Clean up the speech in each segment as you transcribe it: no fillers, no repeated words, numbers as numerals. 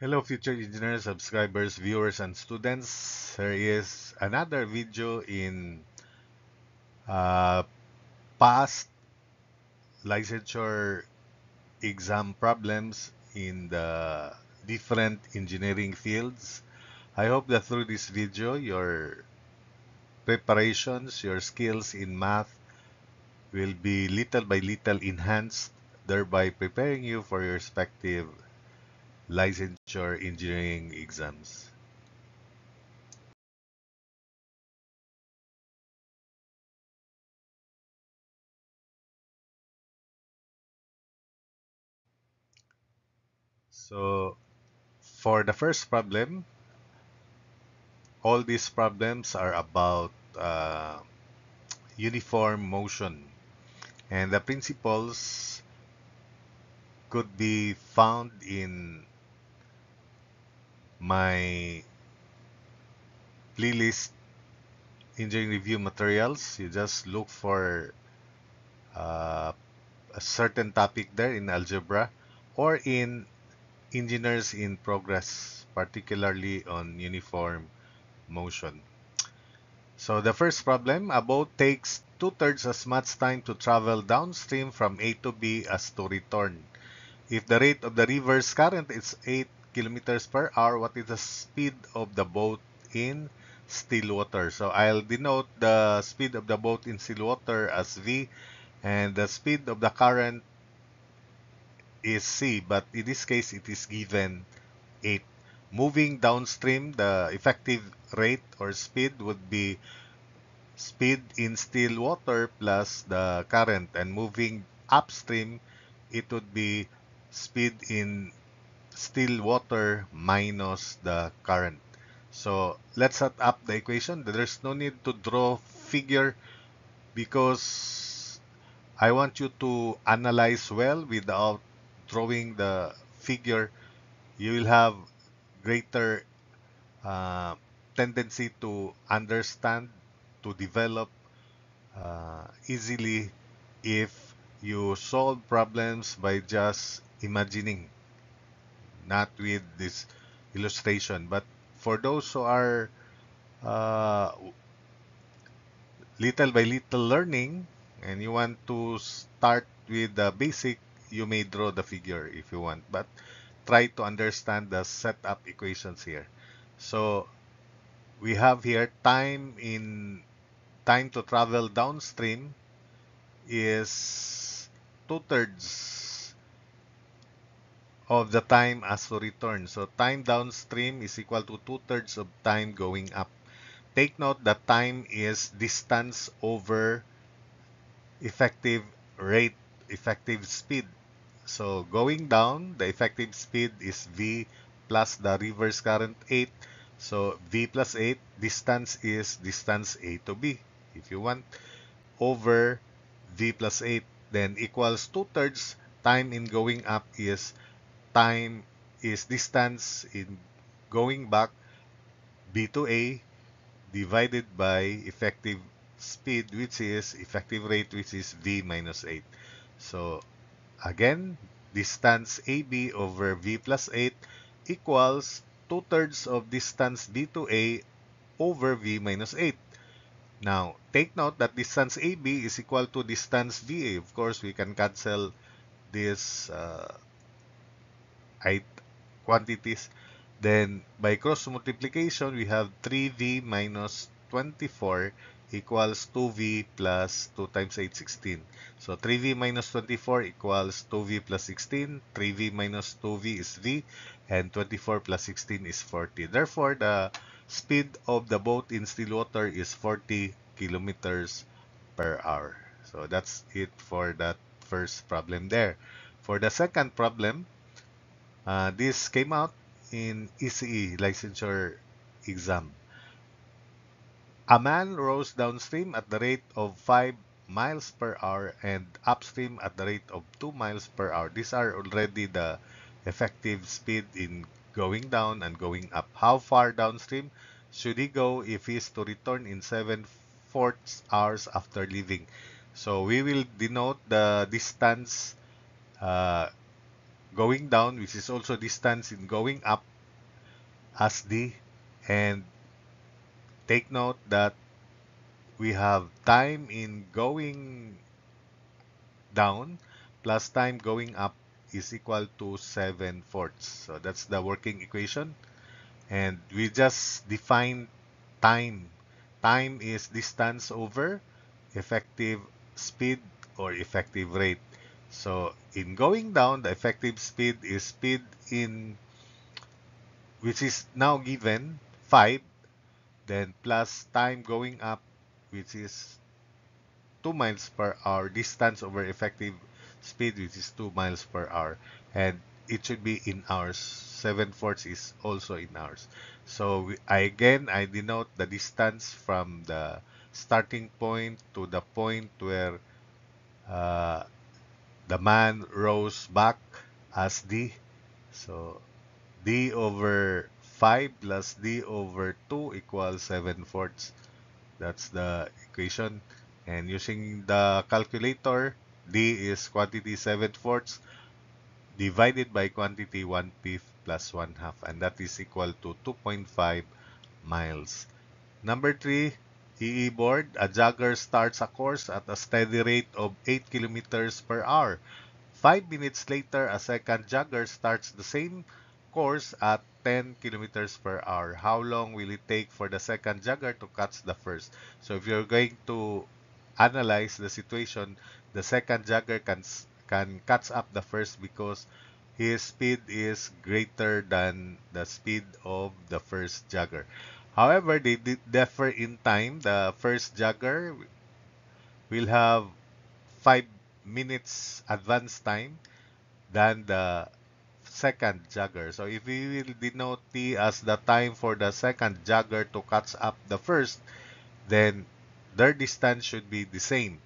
Hello, future engineer subscribers, viewers, and students. Here is another video in uh, past licensure exam problems in the different engineering fields. I hope that through this video, your preparations, your skills in math will be little by little enhanced, thereby preparing you for your respective licensure engineering exams. So, for the first problem, all these problems are about uniform motion, and the principles could be found in my playlist engineering review materials. You just look for uh, a certain topic there in algebra or in engineers in progress, particularly on uniform motion. So the first problem, a boat takes two-thirds as much time to travel downstream from A to B as to return. If the rate of the river's current is 8 kilometers per hour, what is the speed of the boat in still water? So I'll denote the speed of the boat in still water as V, and the speed of the current is C, but in this case it is given 8. Moving downstream, the effective rate or speed would be speed in still water plus the current, and moving upstream it would be speed in still water minus the current. So let's set up the equation. There's no need to draw figure because I want you to analyze well without drawing the figure. You will have greater uh, tendency to understand, to develop easily if you solve problems by just imagining, not with this illustration. But for those who are uh, little by little learning and you want to start with the basic, you may draw the figure if you want, but try to understand the setup equations here. So we have here time to travel downstream is two-thirds of the time as to return. So time downstream is equal to two-thirds of time going up. Take note that time is distance over effective rate, effective speed. So going down, the effective speed is V plus the reverse current 8. So V plus 8, distance is distance A to B. If you want, over V plus 8, then equals two-thirds. Time in going up is time is distance in going back, B to A, divided by effective speed, which is effective rate, which is V minus 8. So again, distance AB over V plus 8 equals two-thirds of distance B to A over V minus 8. Now, take note that distance AB is equal to distance VA. Of course, we can cancel these quantities. Then, by cross multiplication, we have 3V minus 24 equals 2V plus 2 times 8, 16. So, 3V minus 24 equals 2V plus 16. 3V minus 2V is V, and 24 plus 16 is 40. Therefore, the speed of the boat in still water is 40 kilometers per hour. So, that's it for that first problem there. For the second problem, this came out in ECE licensure exam. A man rows downstream at the rate of 5 miles per hour and upstream at the rate of 2 miles per hour. These are already the effective speed in going down and going up. How far downstream should he go if he is to return in 7/4 hours after leaving? So we will denote the distance uh, going down, which is also distance in going up, as D. And take note that we have time in going down plus time going up is equal to 7/4. So that's the working equation. And we just define time. Time is distance over effective speed or effective rate. So in going down, the effective speed is speed in which is now given 5, then plus time going up, which is 2 miles per hour, distance over effective speed, which is 2 miles per hour. And it should be in hours. 7/4 is also in hours. So I denote the distance from the starting point to the point where uh, the man rose back as D. So D over 5 plus D over 2 equals 7/4. That's the equation. And using the calculator, D is quantity 7/4 divided by quantity 1/5 plus 1/2, and that is equal to 2.5 miles. Number 3, EE board. A jogger starts a course at a steady rate of 8 kilometers per hour. 5 minutes later, a second jogger starts the same course at 10 kilometers per hour. How long will it take for the second jogger to catch the first? So if you're going to analyze the situation, the second jogger can catch up the first because his speed is greater than the speed of the first jogger. However, they differ in time. The first jogger will have 5 minutes advance time than the second jogger. So if we will denote T as the time for the second jogger to catch up the first, then their distance should be the same.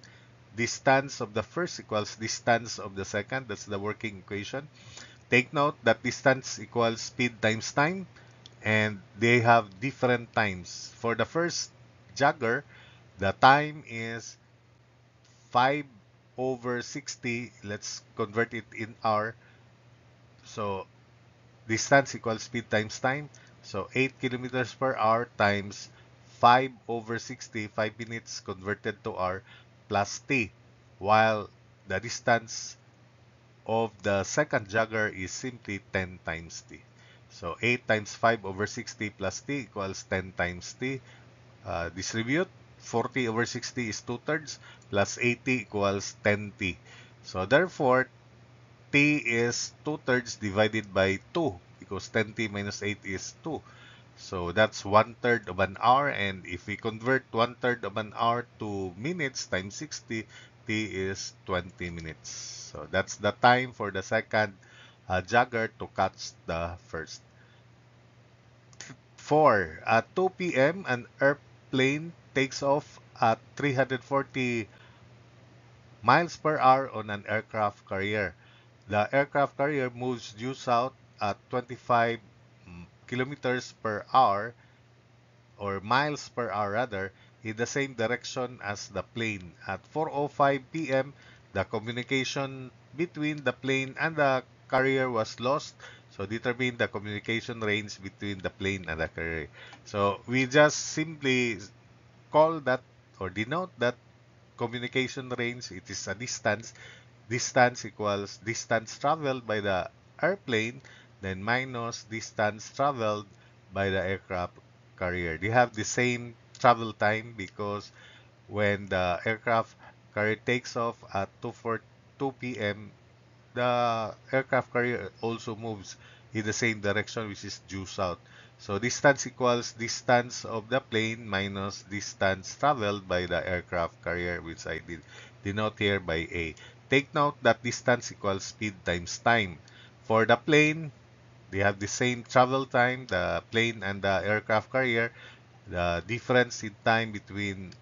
Distance of the first equals distance of the second. That's the working equation. Take note that distance equals speed times time, and they have different times. For the first jogger, the time is 5 over 60. Let's convert it in hour. So distance equals speed times time. So 8 kilometers per hour times 5 over 60, 5 minutes converted to hour, plus t. While the distance of the second jogger is simply 10 times t. So 8 times 5 over 60 plus t equals 10 times t. Distribute. 40 over 60 is 2/3 plus 80 equals 10t. So therefore, t is 2/3 divided by 2 because 10t minus 8 is 2. So that's 1/3 of an hour, and if we convert 1/3 of an hour to minutes times 60, t is 20 minutes. So that's the time for the second jogger to catch the first. 4. At 2 p.m., an airplane takes off at 340 miles per hour on an aircraft carrier. The aircraft carrier moves due south at 25 kilometers per hour or miles per hour rather in the same direction as the plane. At 4:05 p.m., the communication between the plane and the carrier was lost. So determine the communication range between the plane and the carrier. So we just simply call that or denote that communication range. It is a distance. Distance equals distance traveled by the airplane, then minus distance traveled by the aircraft carrier. They have the same travel time because when the aircraft carrier takes off at 2 p.m., the aircraft carrier also moves in the same direction, which is due south. So distance equals distance of the plane minus distance traveled by the aircraft carrier, which I did denote here by A. Take note that distance equals speed times time. For the plane, they have the same travel time, the plane and the aircraft carrier. The difference in time between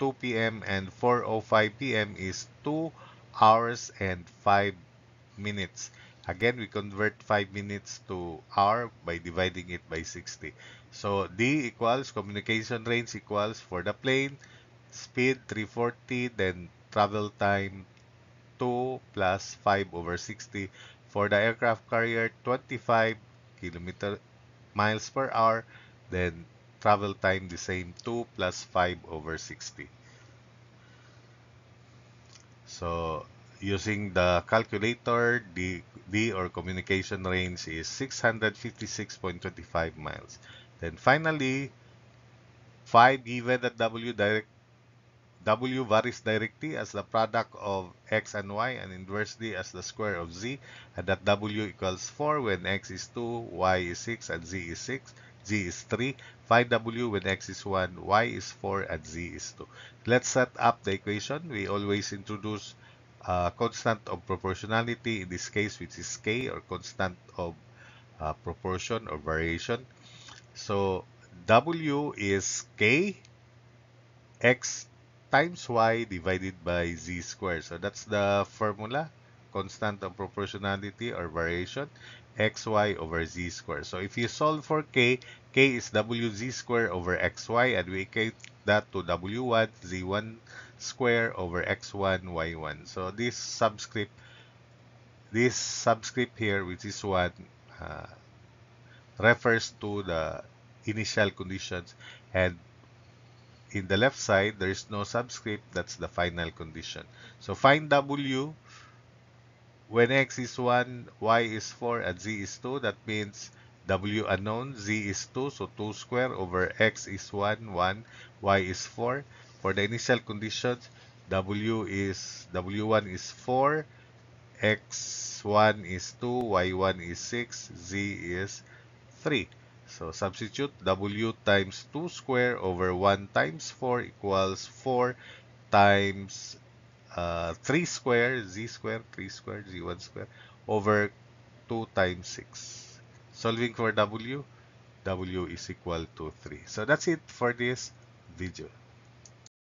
2 p.m. and 4:05 p.m. is 2 hours and 5 minutes. Again, we convert 5 minutes to hour by dividing it by 60. So D equals communication range equals for the plane speed 340, then travel time 2 plus 5 over 60. For the aircraft carrier, 25 kilometer miles per hour, then travel time the same, 2 plus 5 over 60. So using the calculator, the D or communication range is 656.25 miles. Then finally, phi given that W varies directly as the product of x and y and inversely as the square of z, and that W equals 4 when x is 2, y is 6, and z is 6, z is 3. Find W when x is 1, y is 4, and z is 2. Let's set up the equation. We always introduce constant of proportionality in this case, which is k, or constant of proportion or variation. So W is k x times y divided by z squared. So that's the formula, constant of proportionality or variation, xy over z squared. So if you solve for k is wz squared over xy, and we equate that to w1 z1 square over x1 y1. So this subscript here, which is 1, uh, refers to the initial conditions, and in the left side, there is no subscript. That's the final condition. So find W when x is 1, y is 4, and z is 2. That means W unknown, z is 2. So 2 square over x is 1, 1, y is 4. For the initial conditions, W1 is 4, x1 is 2, y1 is 6, z is 3. So substitute W times 2 square over 1 times 4 equals 4 times 3 square, z square, 3 square, z1 square, over 2 times 6. Solving for W, W is equal to 3. So that's it for this video.